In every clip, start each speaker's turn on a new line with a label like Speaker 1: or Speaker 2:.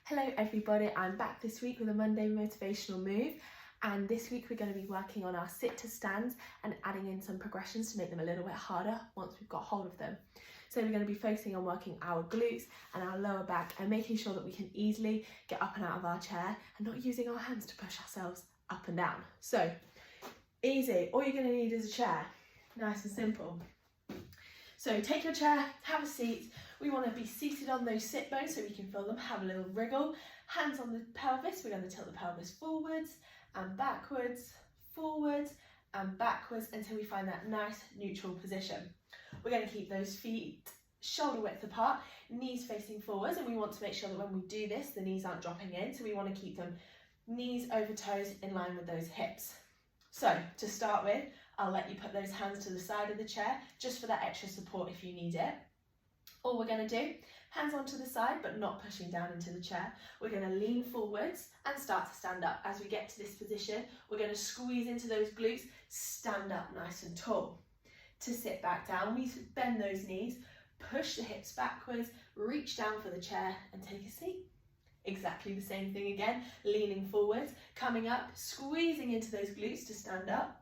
Speaker 1: Hello everybody, I'm back this week with a Monday motivational move, and this week we're going to be working on our sit to stands and adding in some progressions to make them a little bit harder once we've got hold of them. So we're going to be focusing on working our glutes and our lower back and making sure that we can easily get up and out of our chair and not using our hands to push ourselves up and down. So easy, all you're going to need is a chair, nice and simple. So take your chair, have a seat. We want to be seated on those sit bones so we can feel them, have a little wriggle. Hands on the pelvis, we're going to tilt the pelvis forwards and backwards until we find that nice neutral position. We're going to keep those feet shoulder width apart, knees facing forwards, and we want to make sure that when we do this, the knees aren't dropping in, so we want to keep them knees over toes in line with those hips. So to start with, I'll let you put those hands to the side of the chair just for that extra support if you need it. All we're going to do, hands onto the side but not pushing down into the chair. We're going to lean forwards and start to stand up. As we get to this position, we're going to squeeze into those glutes, stand up nice and tall. To sit back down, we bend those knees, push the hips backwards, reach down for the chair and take a seat. Exactly the same thing again, leaning forwards, coming up, squeezing into those glutes to stand up.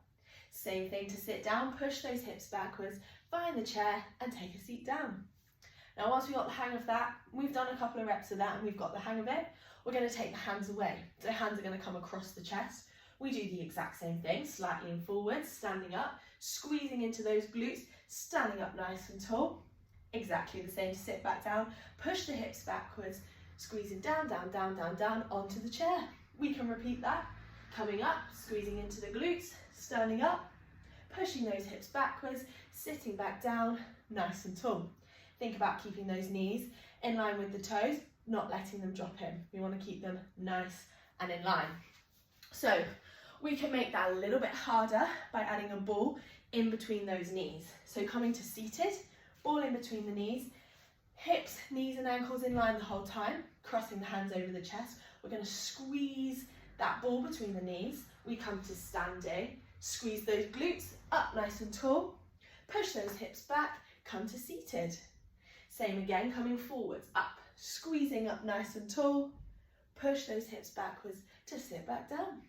Speaker 1: Same thing to sit down, push those hips backwards, find the chair and take a seat down. Now once we've got the hang of that, we've done a couple of reps of that and we've got the hang of it, we're going to take the hands away. So hands are going to come across the chest. We do the exact same thing, slightly in forwards, standing up, squeezing into those glutes, standing up nice and tall. Exactly the same to sit back down, push the hips backwards, squeezing down, down, down, down, down onto the chair. We can repeat that, coming up, squeezing into the glutes, standing up, pushing those hips backwards, sitting back down, nice and tall. Think about keeping those knees in line with the toes, not letting them drop in. We want to keep them nice and in line. So we can make that a little bit harder by adding a ball in between those knees. So coming to seated, ball in between the knees, hips, knees and ankles in line the whole time, crossing the hands over the chest. We're going to squeeze that ball between the knees. We come to standing, squeeze those glutes up nice and tall, push those hips back, come to seated. Same again, coming forwards, up, squeezing up nice and tall, push those hips backwards to sit back down.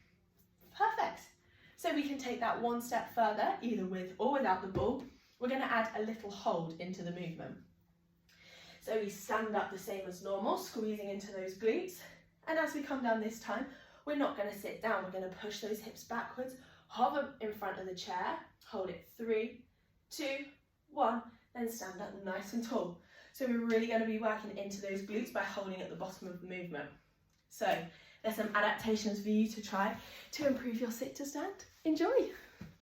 Speaker 1: Perfect. So we can take that one step further, either with or without the ball. We're going to add a little hold into the movement. So we stand up the same as normal, squeezing into those glutes. And as we come down this time, we're not going to sit down. We're going to push those hips backwards, hover in front of the chair, hold it 3, 2, 1, then stand up nice and tall. So we're really going to be working into those glutes by holding at the bottom of the movement. So there's some adaptations for you to try to improve your sit to stand. Enjoy!